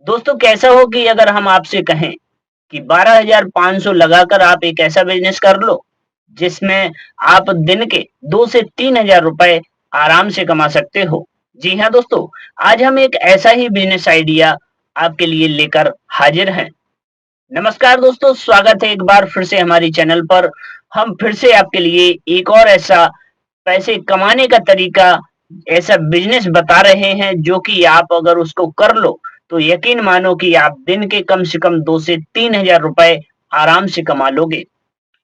दोस्तों कैसा हो कि अगर हम आपसे कहें कि 12,500 लगाकर आप एक ऐसा बिजनेस कर लो जिसमें आप दिन के 2 से 3,000 रुपए आराम से कमा सकते हो। जी हाँ दोस्तों, आज हम एक ऐसा ही बिजनेस आइडिया आपके लिए लेकर हाजिर हैं। नमस्कार दोस्तों, स्वागत है एक बार फिर से हमारी चैनल पर। हम फिर से आपके लिए एक और ऐसा पैसे कमाने का तरीका, ऐसा बिजनेस बता रहे हैं जो कि आप अगर उसको कर लो तो यकीन मानो कि आप दिन के कम से कम 2 से 3,000 रुपए आराम से कमा लोगे।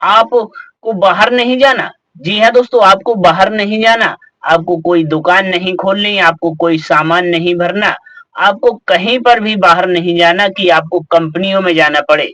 आपको बाहर नहीं जाना। जी हाँ दोस्तों, आपको बाहर नहीं जाना, आपको कोई दुकान नहीं खोलनी, आपको कोई सामान नहीं भरना, आपको कहीं पर भी बाहर नहीं जाना कि आपको कंपनियों में जाना पड़े।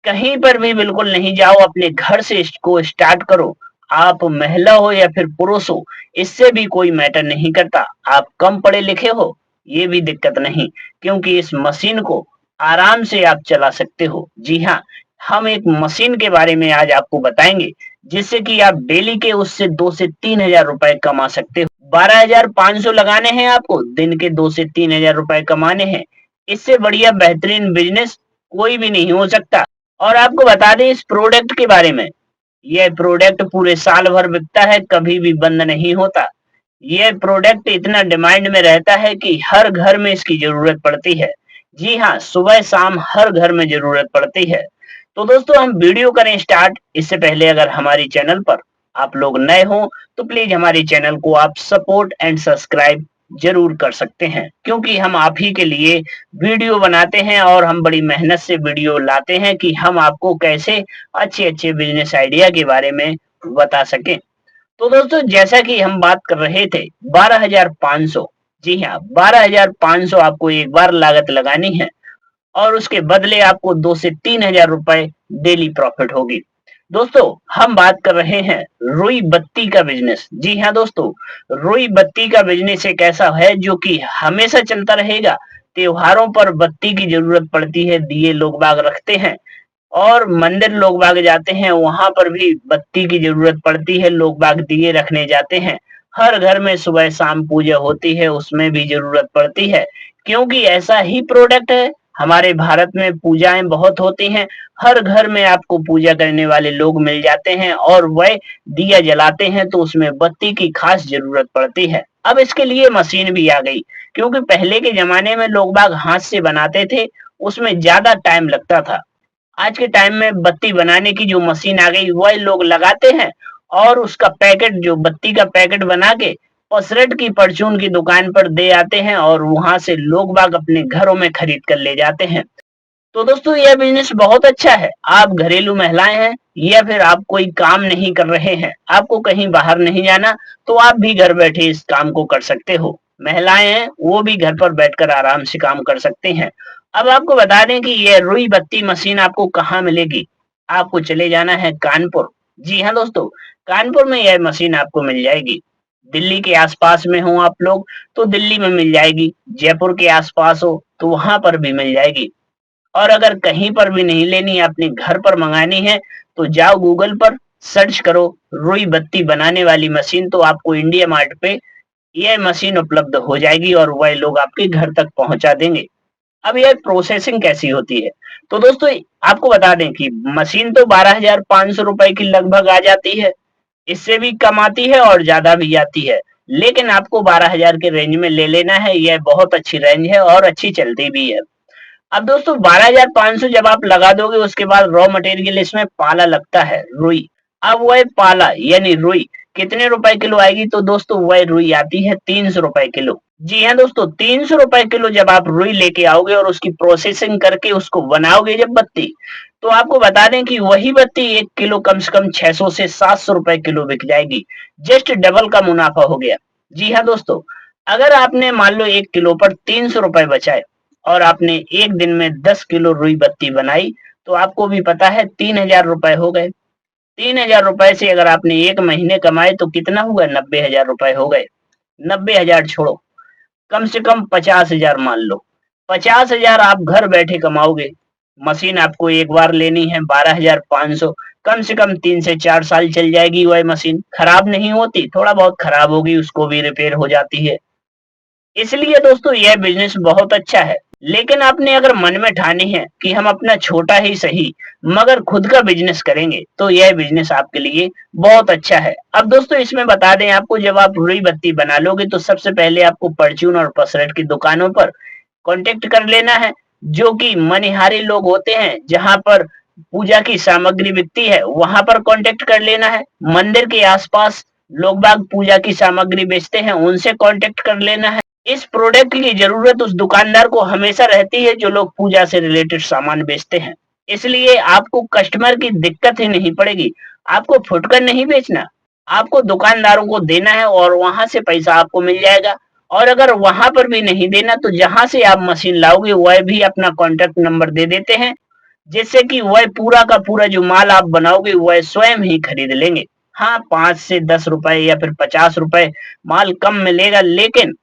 कहीं पर भी बिल्कुल नहीं जाओ, अपने घर से इसको स्टार्ट करो। आप महिला हो या फिर पुरुष हो, इससे भी कोई मैटर नहीं करता। आप कम पढ़े लिखे हो, ये भी दिक्कत नहीं, क्योंकि इस मशीन को आराम से आप चला सकते हो। जी हाँ, हम एक मशीन के बारे में आज आपको बताएंगे, जिससे कि आप डेली के उससे 2 से 3,000 रुपए कमा सकते हो। 12,500 लगाने हैं आपको, दिन के 2 से 3,000 रुपए कमाने हैं। इससे बढ़िया बेहतरीन बिजनेस कोई भी नहीं हो सकता। और आपको बता दें इस प्रोडक्ट के बारे में, यह प्रोडक्ट पूरे साल भर बिकता है, कभी भी बंद नहीं होता। यह प्रोडक्ट इतना डिमांड में रहता है कि हर घर में इसकी जरूरत पड़ती है। जी हाँ, सुबह शाम हर घर में जरूरत पड़ती है। तो दोस्तों हम वीडियो करें स्टार्ट, इससे पहले अगर हमारी चैनल पर आप लोग नए हो तो प्लीज हमारे चैनल को आप सपोर्ट एंड सब्सक्राइब जरूर कर सकते हैं, क्योंकि हम आप ही के लिए वीडियो बनाते हैं और हम बड़ी मेहनत से वीडियो लाते हैं कि हम आपको कैसे अच्छे अच्छे बिजनेस आइडिया के बारे में बता सकें। तो दोस्तों जैसा कि हम बात कर रहे थे 12,500, जी हाँ 12,500 आपको एक बार लागत लगानी है और उसके बदले आपको 2 से 3,000 रुपए डेली प्रॉफिट होगी। दोस्तों हम बात कर रहे हैं रुई बत्ती का बिजनेस। जी हाँ दोस्तों, रुई बत्ती का बिजनेस एक ऐसा है जो कि हमेशा चलता रहेगा। त्योहारों पर बत्ती की जरूरत पड़ती है, दिए लोग बाग रखते हैं और मंदिर लोग बाग जाते हैं, वहां पर भी बत्ती की जरूरत पड़ती है, लोग बाग दिए रखने जाते हैं। हर घर में सुबह शाम पूजा होती है, उसमें भी जरूरत पड़ती है, क्योंकि ऐसा ही प्रोडक्ट है। हमारे भारत में पूजाएं बहुत होती हैं, हर घर में आपको पूजा करने वाले लोग मिल जाते हैं और वह दिया जलाते हैं, तो उसमें बत्ती की खास जरूरत पड़ती है। अब इसके लिए मशीन भी आ गई, क्योंकि पहले के जमाने में लोग बाग हाथ से बनाते थे, उसमें ज्यादा टाइम लगता था। आज के टाइम में बत्ती बनाने की जो मशीन आ गई वह लोग लगाते हैं और उसका पैकेट, जो बत्ती का पैकेट बना के पसरट की परचून की दुकान पर दे आते हैं और वहां से लोग बाग अपने घरों में खरीद कर ले जाते हैं। तो दोस्तों यह बिजनेस बहुत अच्छा है। आप घरेलू महिलाएं हैं या फिर आप कोई काम नहीं कर रहे हैं, आपको कहीं बाहर नहीं जाना, तो आप भी घर बैठे इस काम को कर सकते हो। महिलाएं हैं वो भी घर पर बैठकर आराम से काम कर सकते हैं। अब आपको बता दें कि यह रुई बत्ती मशीन आपको कहाँ मिलेगी। आपको चले जाना है कानपुर। जी हाँ दोस्तों, कानपुर में यह मशीन आपको मिल जाएगी। दिल्ली के आसपास में हो आप लोग तो दिल्ली में मिल जाएगी, जयपुर के आसपास हो तो वहां पर भी मिल जाएगी। और अगर कहीं पर भी नहीं लेनी है, अपने घर पर मंगानी है, तो जाओ गूगल पर सर्च करो रुई बत्ती बनाने वाली मशीन, तो आपको इंडिया मार्ट पे यह मशीन उपलब्ध हो जाएगी और वह लोग आपके घर तक पहुंचा देंगे। अब यह प्रोसेसिंग कैसी होती है, तो दोस्तों आपको बता दें कि मशीन तो 12,500 रुपए की लगभग आ जाती है, इससे भी कम आती है और ज्यादा भी आती है, लेकिन आपको 12,000 के रेंज में ले लेना है। यह बहुत अच्छी रेंज है और अच्छी चलती भी है। अब दोस्तों 12,500 जब आप लगा दोगे, उसके बाद रॉ मटेरियल इसमें पाला लगता है, रुई। अब वह पाला यानी रुई कितने रुपए किलो आएगी, तो दोस्तों वह रुई आती है 300 रुपए किलो। जी हाँ दोस्तों, 300 रुपए किलो जब आप रुई लेके आओगे और उसकी प्रोसेसिंग करके उसको बनाओगे जब बत्ती, तो आपको बता दें कि वही बत्ती 1 किलो कम से कम 600 से 700 रुपए किलो बिक जाएगी। जस्ट डबल का मुनाफा हो गया। जी हाँ दोस्तों, अगर आपने मान लो 1 किलो पर 300 रुपए बचाए और आपने एक दिन में 10 किलो रुई बत्ती बनाई, तो आपको भी पता है 3,000 रुपए हो गए। 3,000 रुपए से अगर आपने एक महीने कमाए तो कितना हुआ, 90,000 रुपए हो गए। 90,000 छोड़ो, कम से कम 50,000 मान लो। 50,000 आप घर बैठे कमाओगे। मशीन आपको एक बार लेनी है 12,500, कम से कम 3 से 4 साल चल जाएगी। वह मशीन खराब नहीं होती, थोड़ा बहुत खराब होगी उसको भी रिपेयर हो जाती है। इसलिए दोस्तों यह बिजनेस बहुत अच्छा है। लेकिन आपने अगर मन में ठानी है कि हम अपना छोटा ही सही मगर खुद का बिजनेस करेंगे, तो यह बिजनेस आपके लिए बहुत अच्छा है। अब दोस्तों इसमें बता दें आपको, जब आप रुई बत्ती बना लोगे तो सबसे पहले आपको परचून और पसरट की दुकानों पर कांटेक्ट कर लेना है, जो कि मनिहारी लोग होते हैं, जहां पर पूजा की सामग्री बिकती है वहां पर कांटेक्ट कर लेना है। मंदिर के आसपास लोग बाग पूजा की सामग्री बेचते हैं, उनसे कांटेक्ट कर लेना है। इस प्रोडक्ट की जरूरत उस दुकानदार को हमेशा रहती है जो लोग पूजा से रिलेटेड सामान बेचते हैं, इसलिए आपको कस्टमर की दिक्कत ही नहीं पड़ेगी। आपको फुटकर नहीं बेचना, आपको दुकानदारों को देना है और वहां से पैसा आपको मिल जाएगा। और अगर वहां पर भी नहीं देना तो जहां से आप मशीन लाओगे वह भी अपना कॉन्टेक्ट नंबर दे देते हैं, जिससे कि वह पूरा का पूरा जो माल आप बनाओगे वह स्वयं ही खरीद लेंगे। हाँ, 5 से 10 रुपए या फिर 50 रुपए माल कम मिलेगा, लेकिन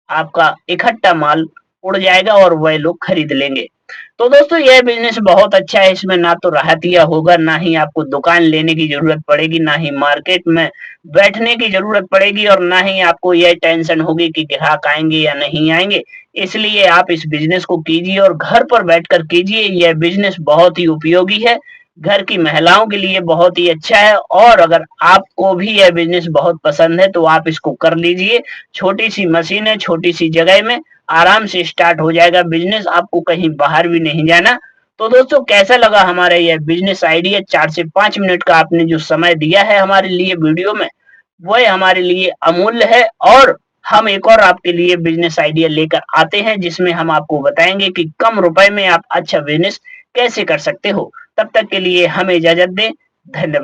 आपका इकट्ठा माल उड़ जाएगा और वह लोग खरीद लेंगे। तो दोस्तों यह बिजनेस बहुत अच्छा है, इसमें ना तो राहतिया होगा, ना ही आपको दुकान लेने की जरूरत पड़ेगी, ना ही मार्केट में बैठने की जरूरत पड़ेगी, और ना ही आपको यह टेंशन होगी कि ग्राहक आएंगे या नहीं आएंगे। इसलिए आप इस बिजनेस को कीजिए और घर पर बैठकर कीजिए। यह बिजनेस बहुत ही उपयोगी है, घर की महिलाओं के लिए बहुत ही अच्छा है, और अगर आपको भी यह बिजनेस बहुत पसंद है तो आप इसको कर लीजिए। छोटी सी मशीन है, छोटी सी जगह में आराम से स्टार्ट हो जाएगा बिजनेस, आपको कहीं बाहर भी नहीं जाना। तो दोस्तों कैसा लगा हमारा यह बिजनेस आइडिया? 4 से 5 मिनट का आपने जो समय दिया है हमारे लिए वीडियो में, वह हमारे लिए अमूल्य है। और हम एक और आपके लिए बिजनेस आइडिया लेकर आते हैं, जिसमें हम आपको बताएंगे कि कम रुपए में आप अच्छा बिजनेस कैसे कर सकते हो। तब तक के लिए हमें इजाजत दें। धन्यवाद।